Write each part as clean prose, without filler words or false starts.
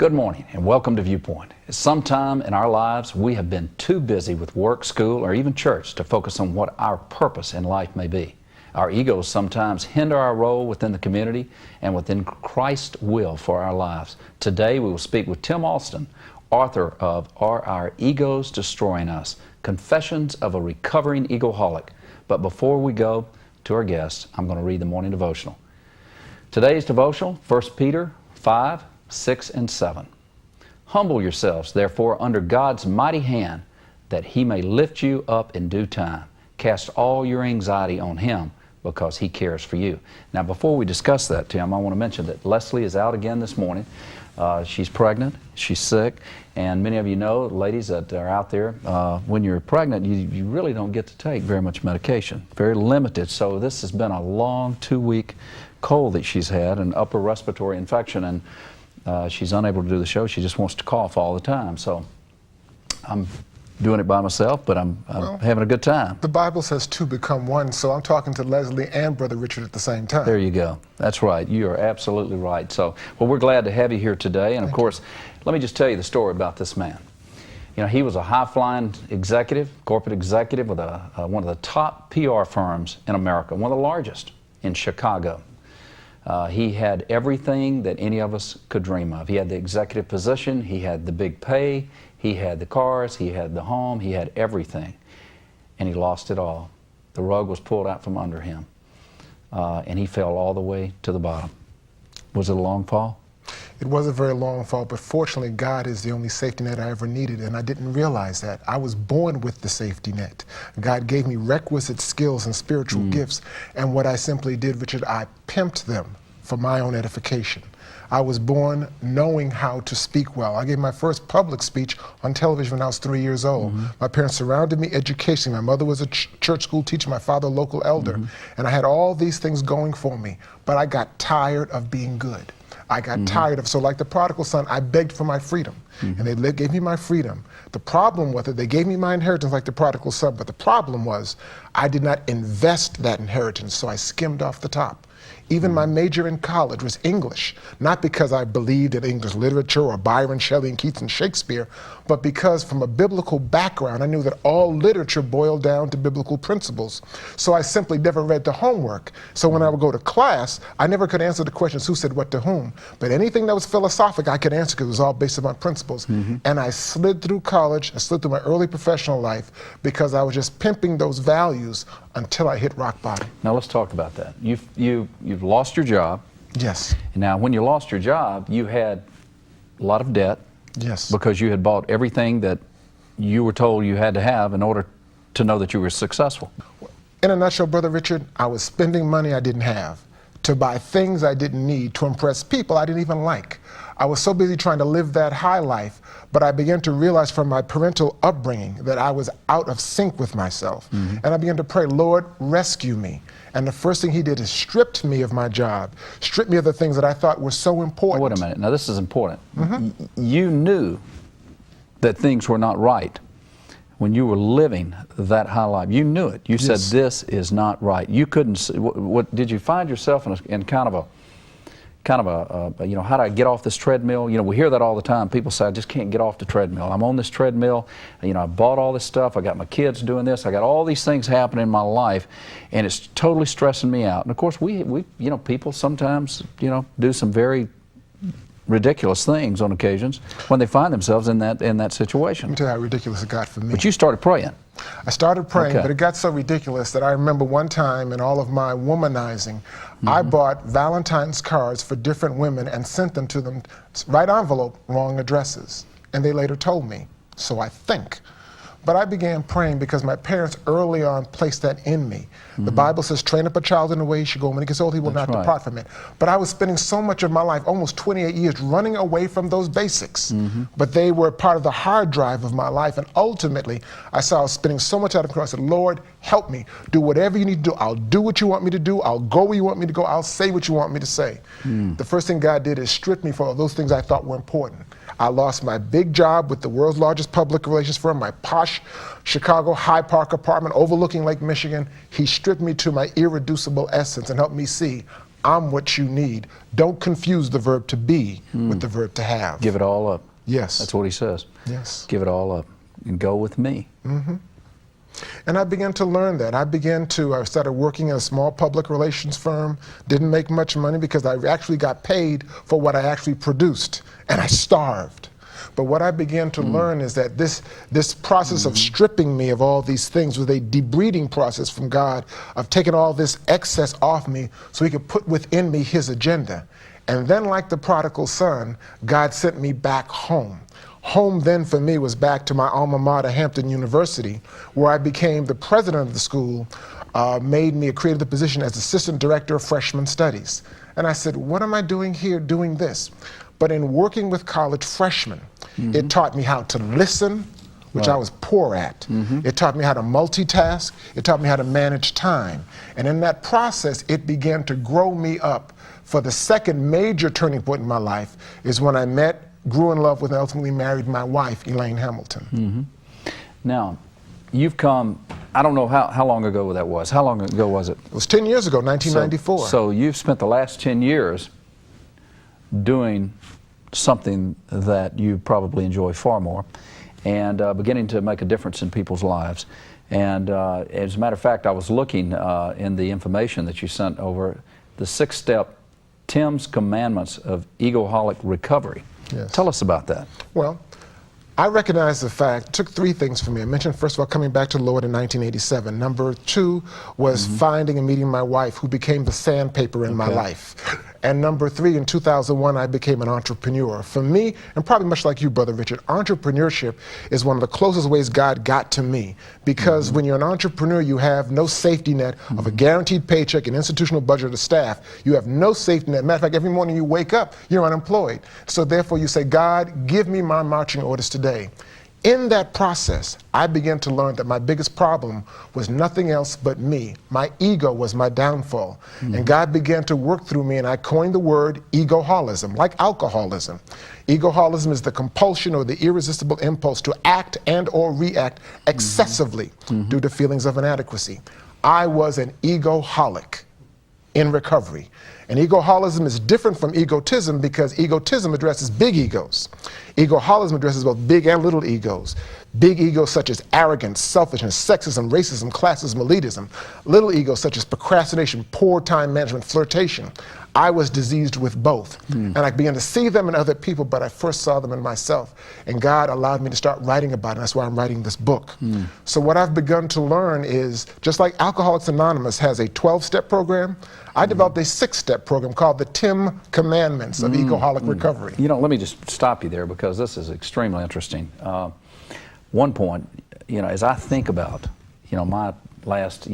Good morning and welcome to Viewpoint. At some time in our lives, we have been too busy with work, school, or even church to focus on what our purpose in life may be. Our egos sometimes hinder our role within the community and within Christ's will for our lives. Today we will speak with Tim Alston, author of Are Our Egos Destroying Us? Confessions of a Recovering Egoholic. But before we go to our guests, I'm going to read the morning devotional. Today's devotional, 1 Peter 5, 6 and 7. Humble yourselves, therefore, under God's mighty hand, that He may lift you up in due time. Cast all your anxiety on Him, because He cares for you. Now, before we discuss that, Tim, I want to mention that Leslie is out again this morning. She's pregnant, she's sick, and many of you know, ladies that are out there, when you're pregnant, you really don't get to take very much medication, very limited. So this has been a long 2-week cold that she's had, an upper respiratory infection, and she's unable to do the show. She just wants to cough all the time. So I'm doing it by myself, but I'm having a good time. The Bible says two become one, so I'm talking to Leslie and Brother Richard at the same time. There you go. That's right. You are absolutely right. So, well, we're glad to have you here today. And of course, let me just tell you the story about this man. You know, he was a high-flying executive, corporate executive with one of the top PR firms in America, one of the largest in Chicago. He had everything that any of us could dream of. He had the executive position, he had the big pay, he had the cars, he had the home, he had everything. And he lost it all. The rug was pulled out from under him. And he fell all the way to the bottom. Was it a long fall? It was a very long fall, but fortunately God is the only safety net I ever needed, and I didn't realize that. I was born with the safety net. God gave me requisite skills and spiritual gifts, and what I simply did, Richard, I pimped them for my own edification. I was born knowing how to speak well. I gave my first public speech on television when I was 3 years old. My parents surrounded me educationally. My mother was a church school teacher, my father a local elder, and I had all these things going for me, but I got tired of being good. I got tired of, so like the prodigal son, I begged for my freedom, and they gave me my freedom. The problem was that they gave me my inheritance like the prodigal son, but the problem was I did not invest that inheritance, so I skimmed off the top. Even my major in college was English, not because I believed in English literature or Byron, Shelley, and Keats and Shakespeare, but because from a biblical background, I knew that all literature boiled down to biblical principles. So I simply never read the homework. So when I would go to class, I never could answer the questions who said what to whom. But anything that was philosophic, I could answer because it was all based upon principles. And I slid through college, I slid through my early professional life because I was just pimping those values until I hit rock bottom. Now let's talk about that. You've lost your job. Yes. Now when you lost your job, you had a lot of debt. Yes. Because you had bought everything that you were told you had to have in order to know that you were successful. In a nutshell, Brother Richard, I was spending money I didn't have to buy things I didn't need to impress people I didn't even like. I was so busy trying to live that high life, but I began to realize from my parental upbringing that I was out of sync with myself. And I began to pray, Lord, rescue me. And the first thing He did is stripped me of my job, stripped me of the things that I thought were so important. Wait a minute. Now this is important. You knew that things were not right when you were living that high life. You knew it. You said, this is not right. You couldn't see. What did you find yourself in kind of a you know, how do I get off this treadmill? You know, we hear that all the time. People say, I just can't get off the treadmill. I'm on this treadmill. You know, I bought all this stuff. I got my kids doing this. I got all these things happening in my life, and it's totally stressing me out. And of course, we you know, people sometimes, you know, do some very ridiculous things on occasions when they find themselves in that situation. Let me tell you how ridiculous it got for me. But you started praying. I started praying, but it got so ridiculous that I remember one time in all of my womanizing, I bought Valentine's cards for different women and sent them to them, right envelope, wrong addresses. And they later told me, so I think. But I began praying because my parents early on placed that in me. The Bible says, train up a child in the way he should go. When he gets old, he will not depart from it. But I was spending so much of my life, almost 28 years, running away from those basics. But they were part of the hard drive of my life. And ultimately, I saw I was spending so much out of control. I said, Lord, help me. Do whatever you need to do. I'll do what you want me to do. I'll go where you want me to go. I'll say what you want me to say. The first thing God did is strip me from all those things I thought were important. I lost my big job with the world's largest public relations firm, my posh Chicago High Park apartment overlooking Lake Michigan. He stripped me to my irreducible essence and helped me see I'm what you need. Don't confuse the verb to be with the verb to have. Give it all up. Yes. That's what he says. Yes. Give it all up and go with me. And I began to learn that. I started working in a small public relations firm, didn't make much money because I actually got paid for what I actually produced, and I starved. But what I began to learn is that this process of stripping me of all these things was a debreeding process from God, of taking all this excess off me so he could put within me his agenda. And then, like the prodigal son, God sent me back home. Home then for me was back to my alma mater, Hampton University, where I became the president of the school, created the position as assistant director of freshman studies. And I said, what am I doing here doing this? But in working with college freshmen, it taught me how to listen, which I was poor at. It taught me how to multitask. It taught me how to manage time. And in that process, it began to grow me up. For the second major turning point in my life is when I grew in love with, and ultimately married my wife, Elaine Hamilton. Now, you've come, I don't know how long ago that was. How long ago was it? It was 10 years ago, 1994. So you've spent the last 10 years doing something that you probably enjoy far more, and beginning to make a difference in people's lives. And as a matter of fact, I was looking in the information that you sent over, the 6-step Tim's Commandments of Egoholic Recovery. Yes. Tell us about that. Well, I recognize the fact, it took 3 things for me. I mentioned, first of all, coming back to the Lord in 1987. Number 2 was finding and meeting my wife, who became the sandpaper in my life. And number 3, in 2001, I became an entrepreneur. For me, and probably much like you, Brother Richard, entrepreneurship is one of the closest ways God got to me. Because when you're an entrepreneur, you have no safety net of a guaranteed paycheck, an institutional budget of staff. You have no safety net. Matter of fact, every morning you wake up, you're unemployed. So therefore you say, God, give me my marching orders today. In that process, I began to learn that my biggest problem was nothing else but me. My ego was my downfall. And God began to work through me, and I coined the word egoholism, like alcoholism. Egoholism is the compulsion or the irresistible impulse to act and or react excessively due to feelings of inadequacy. I was an egoholic in recovery. And egoholism is different from egotism because egotism addresses big egos. Egoholism addresses both big and little egos. Big egos such as arrogance, selfishness, sexism, racism, classism, elitism. Little egos such as procrastination, poor time management, flirtation. I was diseased with both. And I began to see them in other people, but I first saw them in myself. And God allowed me to start writing about it. That's why I'm writing this book. So what I've begun to learn is, just like Alcoholics Anonymous has a 12-step program, I developed a 6-step program called the Tim Commandments of Egoholic Recovery. You know, let me just stop you there because this is extremely interesting. One point, you know, as I think about, you know, my last,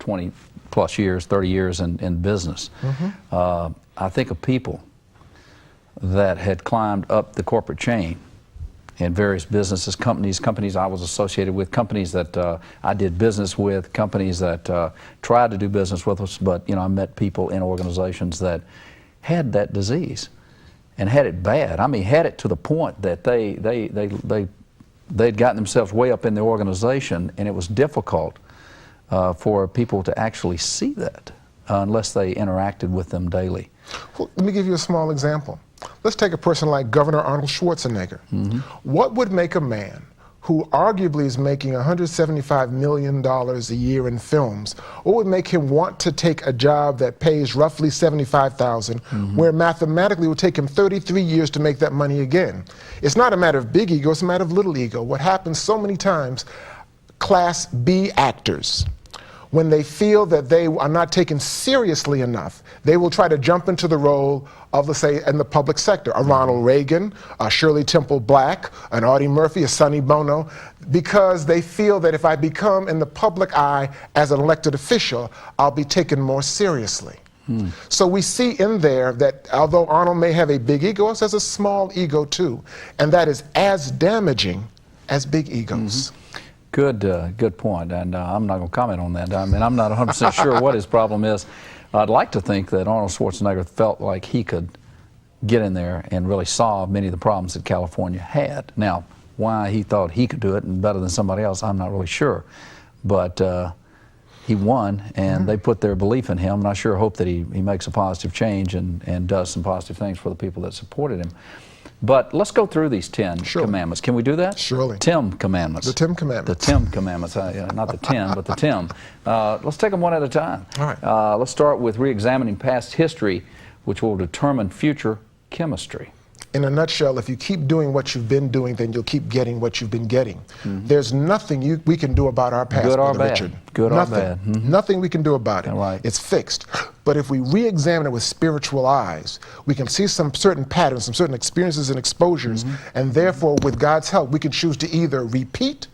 20 plus years, 30 years in business, I think of people that had climbed up the corporate chain in various businesses, companies I was associated with, companies that I did business with, companies that tried to do business with us, but I met people in organizations that had that disease and had it bad. I mean, had it to the point that they'd gotten themselves way up in the organization, and it was difficult for people to actually see that unless they interacted with them daily. Well, let me give you a small example. Let's take a person like Governor Arnold Schwarzenegger. What would make a man who arguably is making $175 million a year in films, what would make him want to take a job that pays roughly $75,000, where mathematically it would take him 33 years to make that money again? It's not a matter of big ego, it's a matter of little ego. What happens so many times, Class B actors, when they feel that they are not taken seriously enough, they will try to jump into the role of, let's say, in the public sector, a Ronald Reagan, a Shirley Temple Black, an Audie Murphy, a Sonny Bono, because they feel that if I become in the public eye as an elected official, I'll be taken more seriously. So we see in there that although Arnold may have a big ego, he has a small ego too, and that is as damaging as big egos. Good point, and I'm not going to comment on that. I mean, I'm not 100% sure what his problem is. I'd like to think that Arnold Schwarzenegger felt like he could get in there and really solve many of the problems that California had. Now, why he thought he could do it and better than somebody else, I'm not really sure. But he won, and they put their belief in him, and I sure hope that he makes a positive change and does some positive things for the people that supported him. But let's go through these 10 commandments. Can we do that? Surely. 10 commandments. The 10 commandments. The 10 commandments. Not the 10, but the 10. Let's take them one at a time. All right. Let's start with re-examining past history, which will determine future chemistry. In a nutshell, if you keep doing what you've been doing, then you'll keep getting what you've been getting. There's nothing we can do about our past, Good or Brother bad. Richard. Good or nothing. bad. Nothing we can do about it. Right. It's fixed. But if we re-examine it with spiritual eyes, we can see some certain patterns, some certain experiences and exposures, and therefore, with God's help, we can choose to either repeat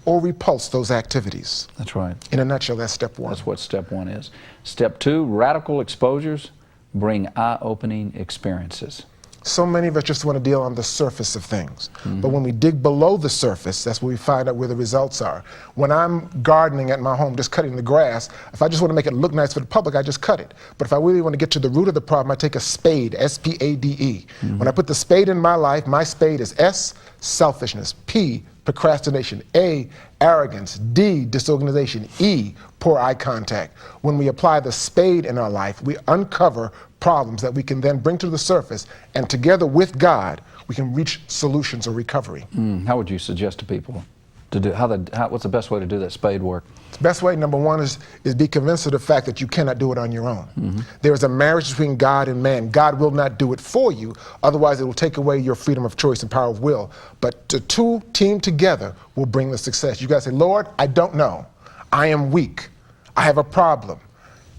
or repulse those activities. That's right. In a nutshell, that's step one. That's what step 1 is. Step 2, radical exposures bring eye-opening experiences. So many of us just want to deal on the surface of things. But when we dig below the surface, that's where we find out where the results are. When I'm gardening at my home, just cutting the grass, if I just want to make it look nice for the public, I just cut it. But if I really want to get to the root of the problem, I take a spade, S-P-A-D-E. When I put the spade in my life, my spade is S, selfishness, P, procrastination, A, arrogance, D, disorganization, E, poor eye contact. When we apply the spade in our life, we uncover problems that we can then bring to the surface, and together with God, we can reach solutions or recovery. How would you suggest to people to do, what's the best way to do that spade work? The best way, number one, is be convinced of the fact that you cannot do it on your own. There is a marriage between God and man. God will not do it for you, otherwise it will take away your freedom of choice and power of will. But the two team together will bring the success. You guys say, Lord, I don't know. I am weak. I have a problem.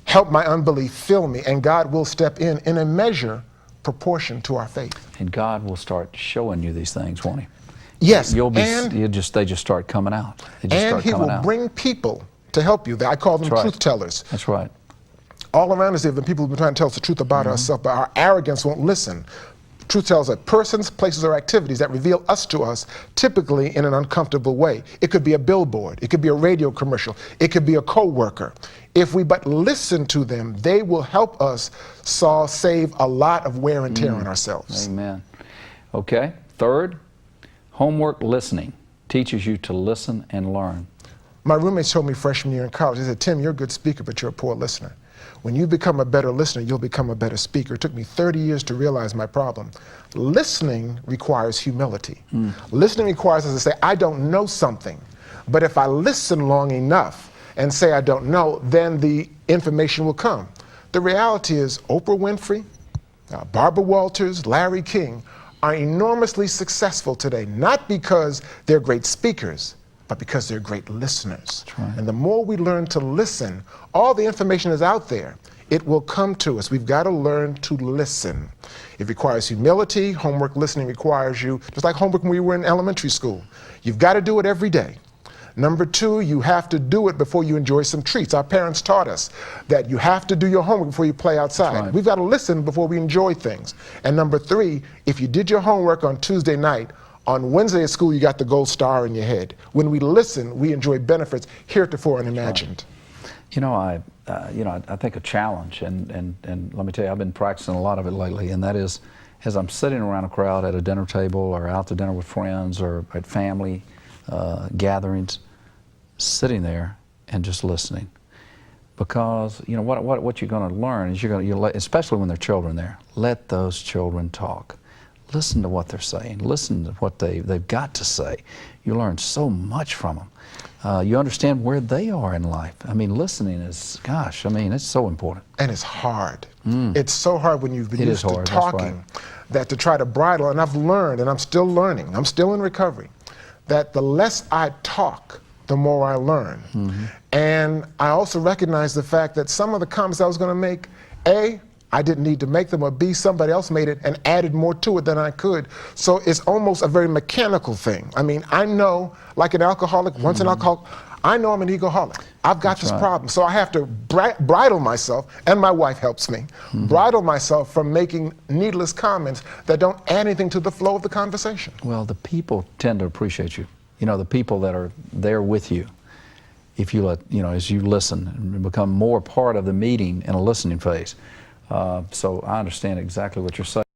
Help my unbelief, fill me, and God will step in a measure proportion to our faith. And God will start showing you these things, won't he? Yes, They just start coming out. And he will bring people to help you. I call them truth tellers. That's right. All around us, there have been people who've been trying to tell us the truth about ourselves, but our arrogance won't listen. Truth tells us persons, places, or activities that reveal us to us, typically in an uncomfortable way. It could be a billboard. It could be a radio commercial. It could be a coworker. If we but listen to them, they will help us save a lot of wear and tear on ourselves. Amen. Okay. Third, homework listening teaches you to listen and learn. My roommates told me freshman year in college, they said, Tim, you're a good speaker, but you're a poor listener. When you become a better listener, you'll become a better speaker. It took me 30 years to realize my problem. Listening requires humility. Listening requires us to say, I don't know something. But if I listen long enough and say I don't know, then the information will come. The reality is Oprah Winfrey, Barbara Walters, Larry King are enormously successful today, not because they're great speakers, but because they're great listeners. Right. And the more we learn to listen, all the information is out there. It will come to us. We've got to learn to listen. It requires humility. Homework listening requires you, just like homework when we were in elementary school. You've got to do it every day. Number two, you have to do it before you enjoy some treats. Our parents taught us that you have to do your homework before you play outside. Right. We've got to listen before we enjoy things. And number three, if you did your homework on Tuesday night, on Wednesday at school, you got the gold star in your head. When we listen, we enjoy benefits heretofore unimagined. Right. I think a challenge, and let me tell you, I've been practicing a lot of it lately, and that is, as I'm sitting around a crowd at a dinner table or out to dinner with friends or at family gatherings, sitting there and just listening. Because what you're going to learn is especially when there are children there, let those children talk. Listen to what they're saying. Listen to what they've got to say. You learn so much from them. You understand where they are in life. I mean, listening is, gosh, I mean, it's so important. And it's hard. It's so hard when you've been used to talking that to try to bridle. And I've learned, and I'm still learning, I'm still in recovery, that the less I talk, the more I learn. And I also recognize the fact that some of the comments I was going to make, A, I didn't need to make them, or B, somebody else made it and added more to it than I could. So it's almost a very mechanical thing. I mean, I know, like an alcoholic, once an alcoholic, I know I'm an egoholic. I've got this problem. So I have to bridle myself, and my wife helps me, bridle myself from making needless comments that don't add anything to the flow of the conversation. Well, the people tend to appreciate you. You know, the people that are there with you, if you let, as you listen and become more part of the meeting in a listening phase. So I understand exactly what you're saying.